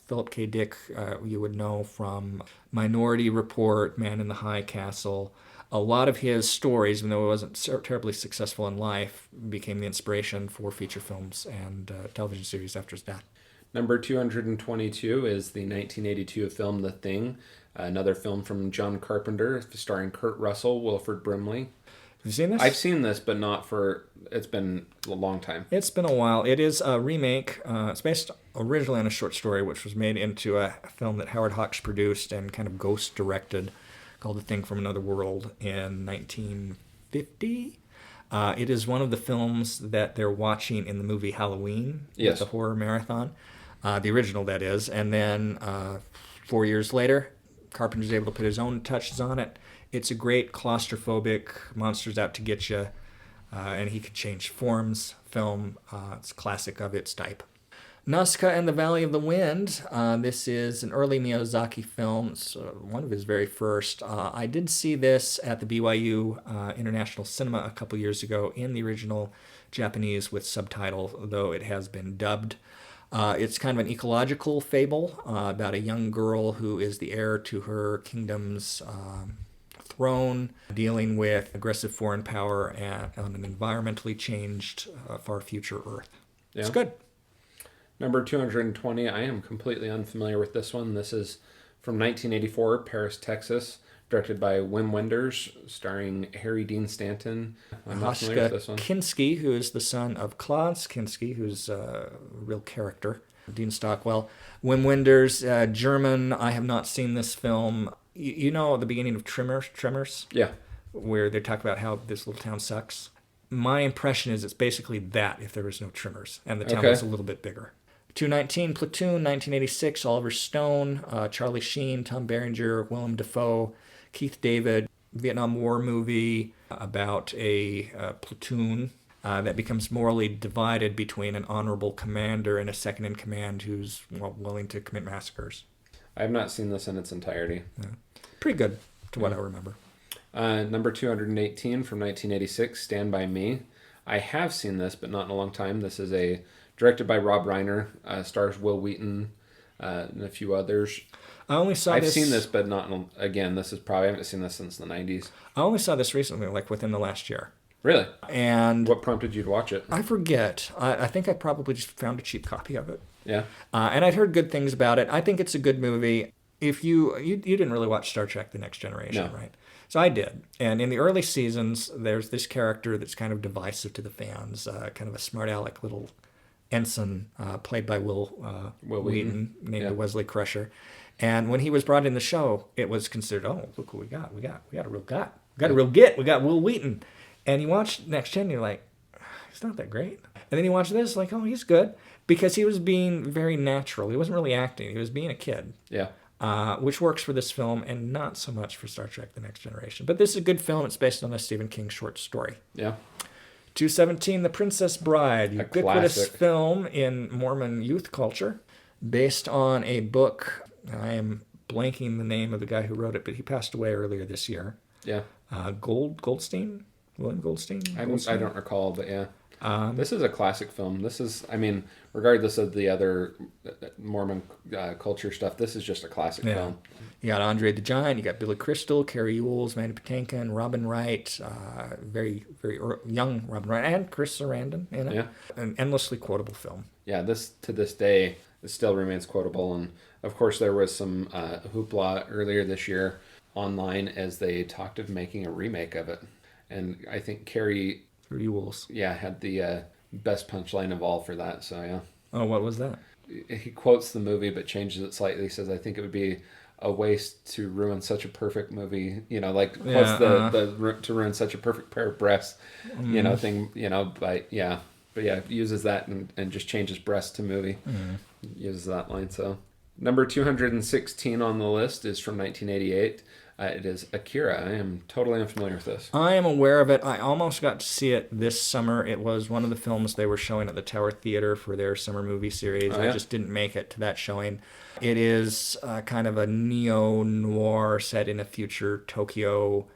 A: Philip K. Dick, you would know from Minority Report, Man in the High Castle. A lot of his stories, even though it wasn't terribly successful in life, became the inspiration for feature films and television series after his death.
B: Number 222 is the 1982 film The Thing, another film from John Carpenter, starring Kurt Russell, Wilford Brimley.
A: Have you seen this?
B: I've seen this, but not for... It's been a long time.
A: It's been a while. It is a remake. It's based originally on a short story, which was made into a film that Howard Hawks produced and kind of ghost directed, called The Thing from Another World in 1950. It is one of the films that they're watching in the movie Halloween,
B: yes,
A: the horror marathon, the original, that is. And then 4 years later, Carpenter's able to put his own touches on it. It's a great claustrophobic, monsters out to get you, and he could change forms film. It's classic of its type. Nazca and the Valley of the Wind. This is an early Miyazaki film. It's one of his very first. I did see this at the BYU International Cinema a couple years ago in the original Japanese with subtitles, though it has been dubbed. It's kind of an ecological fable about a young girl who is the heir to her kingdom's throne, dealing with aggressive foreign power on an environmentally changed, far future Earth. Yeah. It's good.
B: Number 220, I am completely unfamiliar with this one. This is from 1984, Paris, Texas, directed by Wim Wenders, starring Harry Dean Stanton. I'm not familiar with this one.
A: Kinski, who is the son of Klaus Kinski, who's a real character. Dean Stockwell. Wim Wenders, German. I have not seen this film. You know the beginning of Tremors?
B: Yeah.
A: Where they talk about how this little town sucks. My impression is it's basically that if there was no Tremors, and the town was a little bit bigger. 219, Platoon, 1986, Oliver Stone, Charlie Sheen, Tom Berenger, Willem Dafoe, Keith David, Vietnam War movie about a platoon that becomes morally divided between an honorable commander and a second-in-command who's willing to commit massacres.
B: I have not seen this in its entirety.
A: Yeah. Pretty good, to what I remember.
B: Number 218 from 1986, Stand By Me. I have seen this, but not in a long time. This is directed by Rob Reiner, stars Will Wheaton and a few others. I've seen this, but not again. This is probably I haven't seen this since the 90s.
A: I only saw this recently, like within the last year.
B: Really?
A: And
B: what prompted you to watch it?
A: I forget. I think I probably just found a cheap copy of it.
B: Yeah.
A: And I'd heard good things about it. I think it's a good movie. If you didn't really watch Star Trek: The Next Generation, right? So I did. And in the early seasons, there's this character that's kind of divisive to the fans, kind of a smart aleck little ensign played by Will Wheaton, named Wesley Crusher. And when he was brought in the show, it was considered, oh, look what we got. We got a real guy. We got a real get. We got Will Wheaton. And you watch Next Gen, you're like, he's not that great. And then you watch this, like, oh, he's good. Because he was being very natural. He wasn't really acting. He was being a kid.
B: Yeah.
A: Which works for this film and not so much for Star Trek: The Next Generation. But this is a good film. It's based on a Stephen King short story.
B: Yeah.
A: 217, The Princess Bride, ubiquitous film in Mormon youth culture, based on a book. I am blanking the name of the guy who wrote it, but he passed away earlier this year.
B: Yeah.
A: Goldstein? William Goldstein?
B: I don't recall, but yeah. This is a classic film. This is, I mean, regardless of the other Mormon culture stuff, this is just a classic film.
A: You got Andre the Giant, you got Billy Crystal, Carrie Ewells, Mandy Patinkin, Robin Wright, very, very young Robin Wright, and Chris Sarandon in it. Yeah. An endlessly quotable film.
B: Yeah, to this day, it still remains quotable. And, of course, there was some hoopla earlier this year online as they talked of making a remake of it. And I think Carrie
A: Ewells.
B: Yeah, had the best punchline of all for that, so yeah.
A: Oh, what was that?
B: He quotes the movie but changes it slightly. He says, I think it would be a waste to ruin such a perfect movie. You know, like
A: Yeah,
B: what's the to ruin such a perfect pair of breasts, you know, thing. You know, but yeah, uses that and just changes breasts to movie. Uses that line. So number 216 on the list is from 1988. It is Akira. I am totally unfamiliar with this.
A: I am aware of it. I almost got to see it this summer. It was one of the films they were showing at the Tower Theater for their summer movie series.
B: Oh, yeah?
A: I just didn't make it to that showing. It is kind of a neo-noir set in a future Tokyo.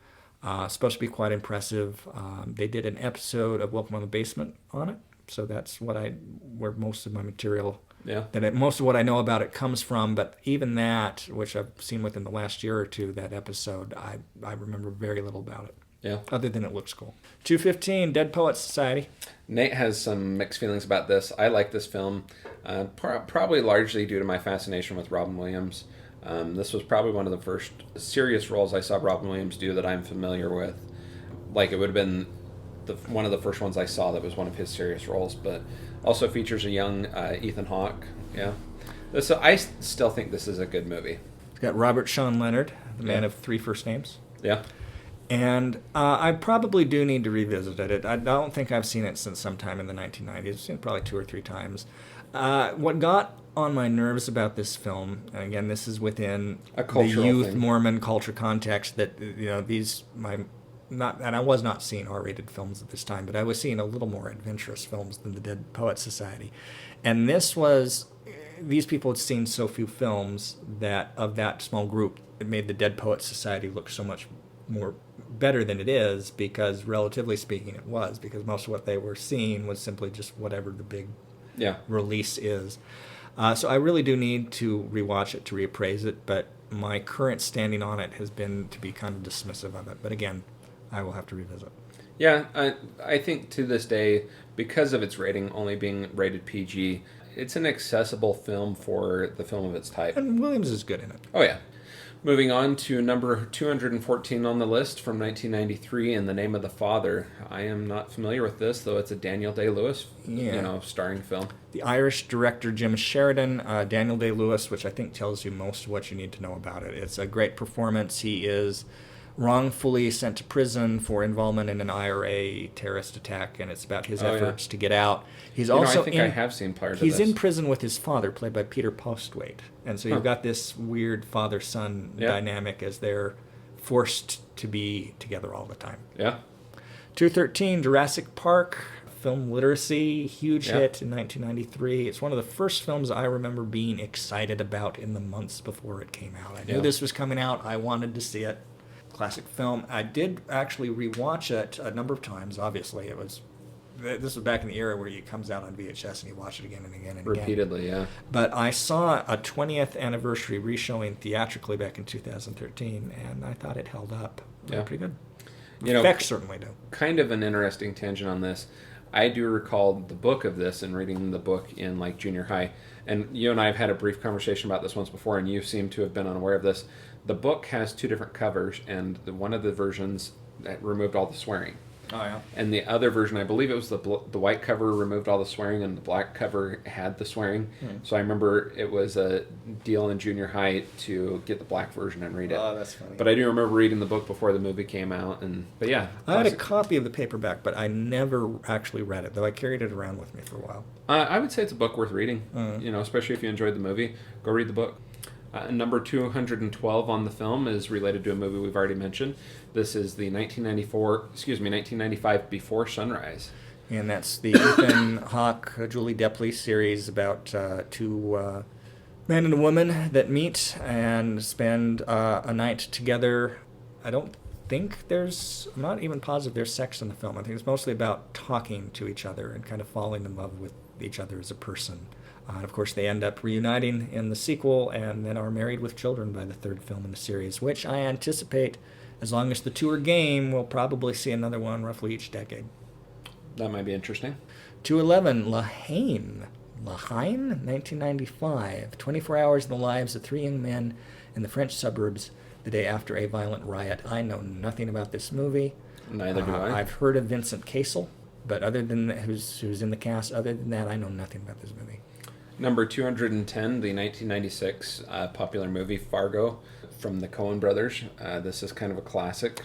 A: Supposed to be quite impressive. They did an episode of Welcome to the Basement on it, so that's where most of my material,
B: Yeah.
A: most of what I know about it comes from. But even that, which I've seen within the last year or two, that episode, I remember very little about it,
B: Yeah.
A: other than it looks cool. 215, Dead Poets Society.
B: Nate has some mixed feelings about this. I like this film, probably largely due to my fascination with Robin Williams. This was probably one of the first serious roles I saw Robin Williams do that I'm familiar with. Like, it would have been one of the first ones I saw that was one of his serious roles, but also features a young Ethan Hawke. Yeah, I still think this is a good movie.
A: It's got Robert Sean Leonard, the man
B: Yeah.
A: of three first names.
B: Yeah.
A: And I probably do need to revisit it. I don't think I've seen it since sometime in the 1990s. I've seen it probably 2 or 3 times. What got on my nerves about this film, and again, this is within
B: A
A: the
B: cultural
A: youth
B: thing.
A: Mormon culture context, that and I was not seeing R-rated films at this time, but I was seeing a little more adventurous films than the Dead Poets Society. And these people had seen so few films that of that small group, it made the Dead Poets Society look so much more better than it is, because relatively speaking it was, because most of what they were seeing was simply just whatever the big
B: Yeah.
A: release is. So I really do need to rewatch it to reappraise it, but my current standing on it has been to be kind of dismissive of it. But again, I will have to revisit.
B: Yeah, I think to this day, because of its rating only being rated PG, it's an accessible film for the film of its type.
A: And Williams is good in it.
B: Oh, yeah. Moving on to number 214 on the list from 1993, In the Name of the Father. I am not familiar with this, though it's a Daniel Day-Lewis, starring film.
A: The Irish director Jim Sheridan, Daniel Day-Lewis, which I think tells you most of what you need to know about it. It's a great performance. He is wrongfully sent to prison for involvement in an IRA terrorist attack, and it's about his efforts to get out. He's also
B: I think I have seen part of this.
A: He's in prison with his father, played by Peter Postwaite, and so you've got this weird father-son dynamic as they're forced to be together all the time.
B: Yeah.
A: 213, Jurassic Park, film literacy, huge hit in 1993. It's one of the first films I remember being excited about in the months before it came out. I knew this was coming out. I wanted to see it. Classic film. I did actually rewatch it a number of times. Obviously, this was back in the era where it comes out on VHS and you watch it again and again and
B: Repeatedly,
A: again.
B: yeah.
A: But I saw a 20th anniversary reshowing theatrically back in 2013, and I thought it held up. Pretty good. Effects certainly do.
B: Kind of an interesting tangent on this. I do recall the book of this and reading the book in like junior high. And you and I have had a brief conversation about this once before, and you seem to have been unaware of this. The book has 2 different covers, and one of the versions that removed all the swearing.
A: Oh, yeah.
B: And the other version, I believe it was the white cover removed all the swearing, and the black cover had the swearing. So I remember it was a deal in junior high to get the black version and read it.
A: Oh, that's funny.
B: But I do remember reading the book before the movie came out. But yeah.
A: I had a copy of the paperback, but I never actually read it, though I carried it around with me for a while.
B: I would say it's a book worth reading, especially if you enjoyed the movie. Go read the book. Number 212 on the film is related to a movie we've already mentioned. This is the 1995 Before Sunrise.
A: And that's the Ethan Hawke, Julie Depley series about 2 men and a woman that meet and spend a night together. I don't think I'm not even positive there's sex in the film. I think it's mostly about talking to each other and kind of falling in love with each other as a person. And of course, they end up reuniting in the sequel and then are married with children by the 3rd film in the series, which I anticipate, as long as the 2 are game, we'll probably see another one roughly each decade.
B: That might be interesting.
A: 211, La Haine, 1995. 24 hours in the lives of 3 young men in the French suburbs the day after a violent riot. I know nothing about this movie.
B: Neither do I.
A: I've heard of Vincent Cassel, but other than who's in the cast, other than that, I know nothing about this movie.
B: Number 210, the 1996 popular movie Fargo from the Coen brothers. This is kind of a classic.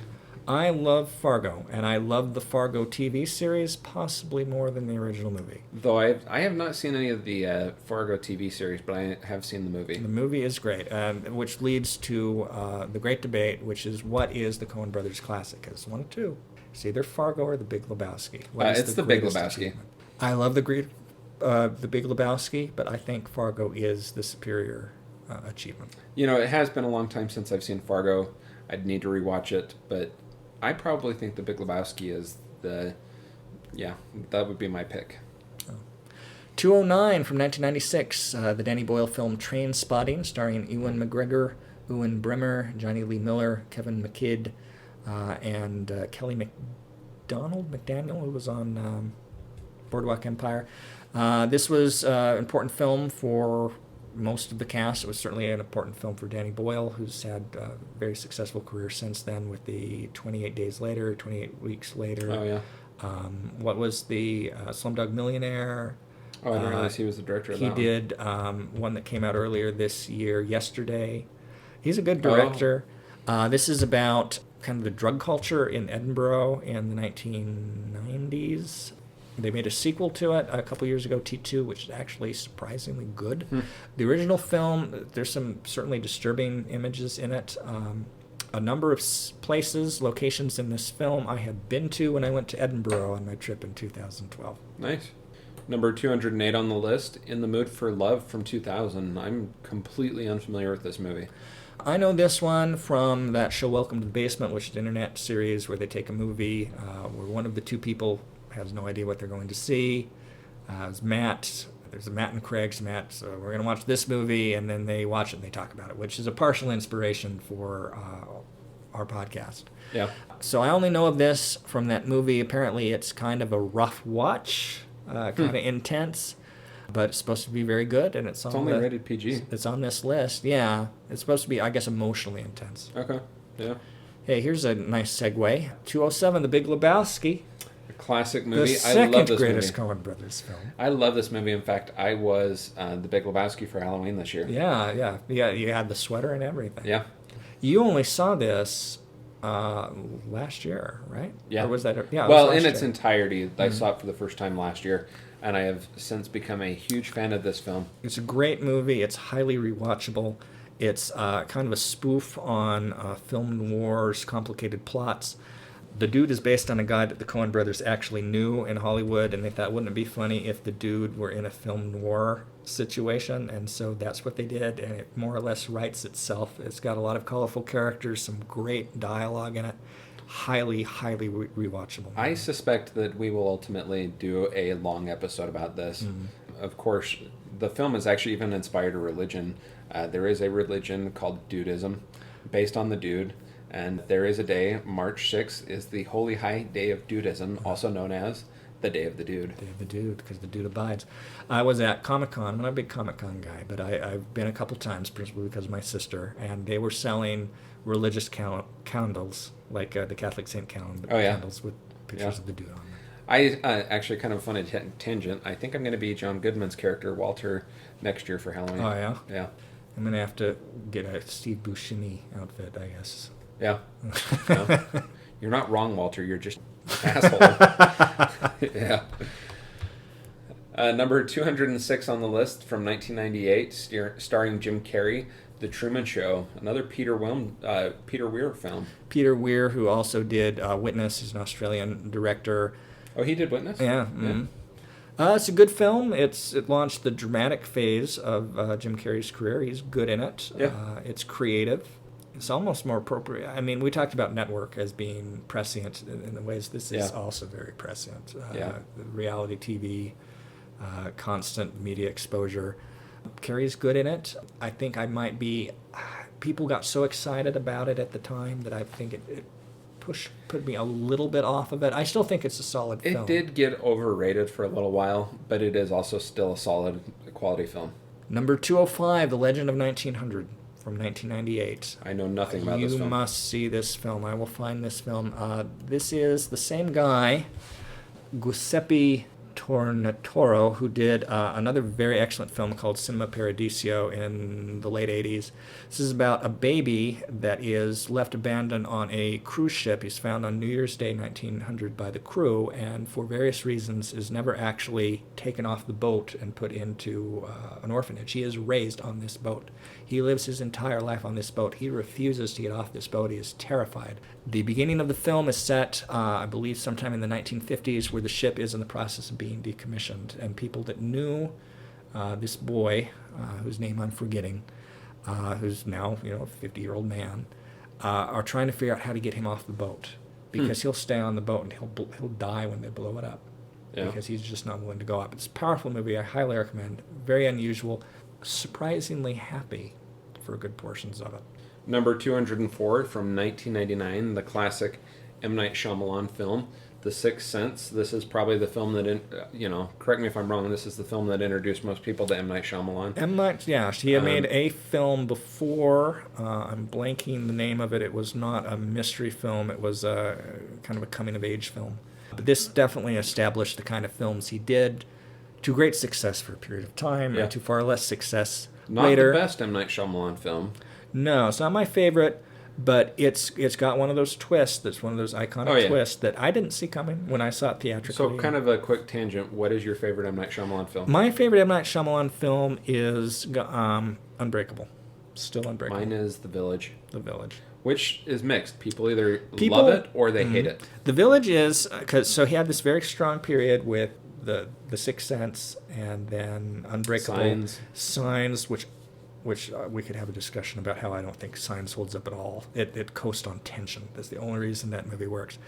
A: I love Fargo, and I love the Fargo TV series possibly more than the original movie.
B: Though I have not seen any of the Fargo TV series, but I have seen the movie.
A: The movie is great, which leads to the great debate, which is what is the Coen brothers classic? It's one of two. It's either Fargo or The Big Lebowski.
B: It's the Big
A: greatest
B: Lebowski.
A: achievement? I love the Big Lebowski, but I think Fargo is the superior achievement.
B: You know, it has been a long time since I've seen Fargo. I'd need to rewatch it, but I probably think The Big Lebowski is that would be my pick.
A: 209 from 1996, the Danny Boyle film Train Spotting, starring Ewan McGregor, Ewan Bremer, Johnny Lee Miller, Kevin McKidd, and Kelly McDaniel, who was on Boardwalk Empire. This was an important film for most of the cast. It was certainly an important film for Danny Boyle, who's had a very successful career since then with the 28 Days Later, 28 Weeks Later.
B: Oh, yeah.
A: What was the Slumdog Millionaire?
B: Oh, I didn't realize he was the director of that
A: He did one that came out earlier this year, Yesterday. He's a good director. This is about kind of the drug culture in Edinburgh in the 1990s. They made a sequel to it a couple years ago, T2, which is actually surprisingly good. The original film, there's some certainly disturbing images in it. A number of places, locations in this film I had been to when I went to Edinburgh on my trip in 2012.
B: Nice. Number 208 on the list, In the Mood for Love from 2000. I'm completely unfamiliar with this movie.
A: I know this one from that show Welcome to the Basement, which is an internet series where they take a movie where one of the two people has no idea what they're going to see. It's Matt. There's a Matt and Craig's Matt. So we're going to watch this movie, and then they watch it and they talk about it, which is a partial inspiration for our podcast.
B: Yeah.
A: So I only know of this from that movie. Apparently it's kind of a rough watch, kind of intense, but it's supposed to be very good, and it's
B: only rated PG.
A: It's on this list. Yeah. It's supposed to be, I guess, emotionally intense.
B: Okay. Yeah.
A: Hey, here's a nice segue. 207, The Big Lebowski.
B: Classic movie.
A: The second
B: I love this
A: greatest
B: movie.
A: Coen Brothers film.
B: I love this movie. In fact, I was the Big Lebowski for Halloween this year.
A: Yeah. You had the sweater and everything.
B: Yeah.
A: You only saw this last year, right?
B: Yeah.
A: Or was that? Yeah.
B: Well, in its entirety, I saw it for the first time last year, and I have since become a huge fan of this film.
A: It's a great movie. It's highly rewatchable. It's kind of a spoof on film noir's complicated plots. The dude is based on a guy that the Coen brothers actually knew in Hollywood, and they thought, wouldn't it be funny if the dude were in a film noir situation? And so that's what they did, and it more or less writes itself. It's got a lot of colorful characters, some great dialogue in it. Highly, highly rewatchable.
B: I suspect that we will ultimately do a long episode about this. Of course, the film is actually even inspired a religion. There is a religion called Dudism, based on the dude. And there is a day, March 6th, is the Holy High Day of Dudism, also known as the Day of the Dude.
A: Day of the Dude, because the dude abides. I was at Comic-Con. I'm not a big Comic-Con guy, but I've been a couple times, principally because of my sister, and they were selling religious candles, like the Catholic saint candles with pictures of the dude on them.
B: I actually, kind of a funny tangent. I think I'm going to be John Goodman's character, Walter, next year for Halloween.
A: Oh, yeah?
B: Yeah.
A: I'm going to have to get a Steve Buscemi outfit, I guess.
B: Yeah. No. You're not wrong, Walter. You're just an asshole. Yeah. Number 206 on the list from 1998, starring Jim Carrey, The Truman Show, another Peter Weir film.
A: Peter Weir, who also did Witness, is an Australian director.
B: Oh, he did Witness?
A: Yeah. Mm-hmm. It's a good film. It launched the dramatic phase of Jim Carrey's career. He's good in it.
B: Yeah.
A: It's creative. It's almost more appropriate. I mean, we talked about network as being prescient in the ways this is also very prescient. Reality TV, constant media exposure. Carrey's good in it. I think I might be... People got so excited about it at the time that I think it put me a little bit off of it. I still think it's a solid film.
B: It did get overrated for a little while, but it is also still a solid quality film.
A: Number 205, The Legend of 1900. From 1998.
B: I know nothing about this film.
A: You must see this film. I will find this film. This is the same guy, Giuseppe Tornatore, who did another very excellent film called Cinema Paradiso in the late 80s. This is about a baby that is left abandoned on a cruise ship. He's found on New Year's Day 1900 by the crew, and for various reasons is never actually taken off the boat and put into an orphanage. He is raised on this boat. He lives his entire life on this boat. He refuses to get off this boat. He is terrified. The beginning of the film is set, I believe, sometime in the 1950s, where the ship is in the process of being decommissioned. And people that knew this boy, whose name I'm forgetting, who's now a 50-year-old man, are trying to figure out how to get him off the boat, because he'll stay on the boat and he'll die when they blow it up, because he's just not willing to go up. It's a powerful movie. I highly recommend. Very unusual, surprisingly happy for good portions of it.
B: Number 204 from 1999, the classic M. Night Shyamalan film, The Sixth Sense. This is probably the film that, correct me if I'm wrong, this is the film that introduced most people to M. Night Shyamalan.
A: M. Night, yeah, he had made a film before. I'm blanking the name of it. It was not a mystery film. It was kind of a coming-of-age film. But this definitely established the kind of films he did to great success for a period of time, and to far less success later.
B: Not the best M. Night Shyamalan film.
A: No, it's not my favorite, but it's got one of those twists. That's one of those iconic twists that I didn't see coming when I saw it theatrically.
B: So, kind of a quick tangent. What is your favorite M. Night Shyamalan film?
A: My favorite M. Night Shyamalan film is Unbreakable. Still Unbreakable.
B: Mine is The Village.
A: The Village.
B: Which is mixed. People either love it or they hate it.
A: The Village is so he had this very strong period with the Sixth Sense, and then Unbreakable, Signs, which we could have a discussion about how I don't think Signs holds up at all. It coasts on tension. That's the only reason that movie works.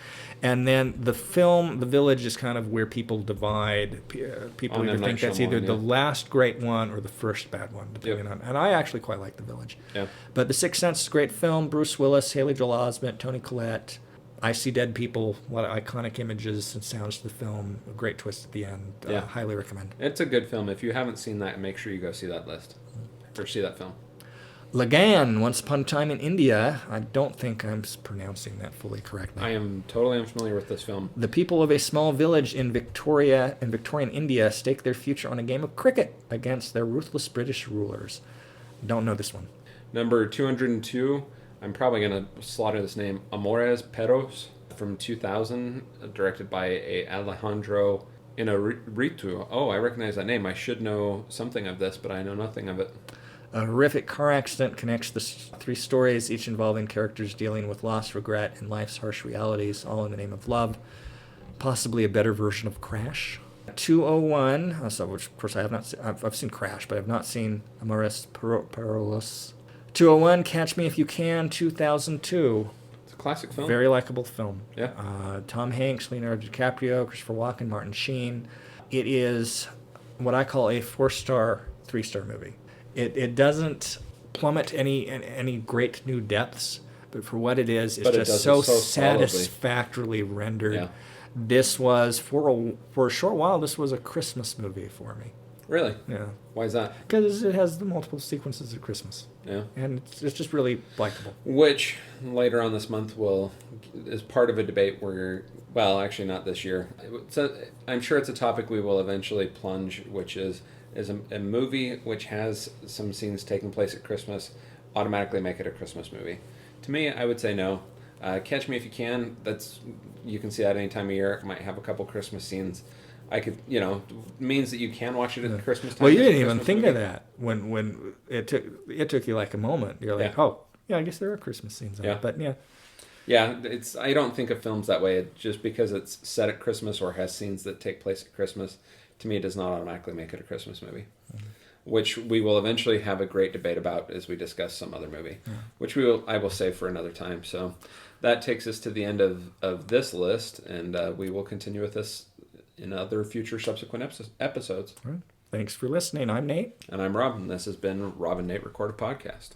A: And then the film The Village is kind of where people divide. People either think that's either the last great one or the first bad one, depending on. And I actually quite like The Village. Yeah. But The Sixth Sense is a great film. Bruce Willis, Haley Joel Osment, Toni Collette. I See Dead People, a lot of iconic images and sounds to the film. A great twist at the end. Highly recommend.
B: It's a good film. If you haven't seen that, make sure you go see that list. Or see that film.
A: Lagan, Once Upon a Time in India. I don't think I'm pronouncing that fully correctly.
B: I am totally unfamiliar with this film.
A: The people of a small village in Victorian India stake their future on a game of cricket against their ruthless British rulers. Don't know this one.
B: Number 202, I'm probably going to slaughter this name, Amores Perros, from 2000, directed by Alejandro Inarritu. Oh, I recognize that name. I should know something of this, but I know nothing of it.
A: A horrific car accident connects the three stories, each involving characters dealing with loss, regret, and life's harsh realities, all in the name of love. Possibly a better version of Crash. 201, so which of course I have not seen. I've seen Crash, but I've not seen Amores Perros. 201, Catch Me If You Can, 2002.
B: It's a classic film.
A: Very likable film.
B: Yeah.
A: Tom Hanks, Leonardo DiCaprio, Christopher Walken, Martin Sheen. It is what I call a 4-star, 3-star movie. It doesn't plummet any great new depths, but for what it is, it's just so satisfactorily rendered. Yeah. This was, for a short while, this was a Christmas movie for me.
B: Really?
A: Yeah.
B: Why is that?
A: Because it has the multiple sequences of Christmas. Yeah. And it's just really likable.
B: Which, later on this month, is part of a debate where, well, actually not this year. I'm sure it's a topic we will eventually plunge, which is a movie which has some scenes taking place at Christmas automatically make it a Christmas movie. To me, I would say no. Catch Me If You Can, you can see that any time of year. It might have a couple Christmas scenes. I could, means that you can watch it at Christmas time.
A: Well, you didn't even think of that when it took you like a moment. You're like, oh, yeah, I guess there are Christmas scenes in it. But yeah.
B: Yeah, I don't think of films that way. Just because it's set at Christmas or has scenes that take place at Christmas, to me, it does not automatically make it a Christmas movie. Mm-hmm. Which we will eventually have a great debate about as we discuss some other movie, which I will save for another time. So that takes us to the end of this list, and we will continue with this in other future subsequent episodes.
A: All right. Thanks for listening. I'm Nate.
B: And I'm Rob, and this has been Rob and Nate Record a Podcast.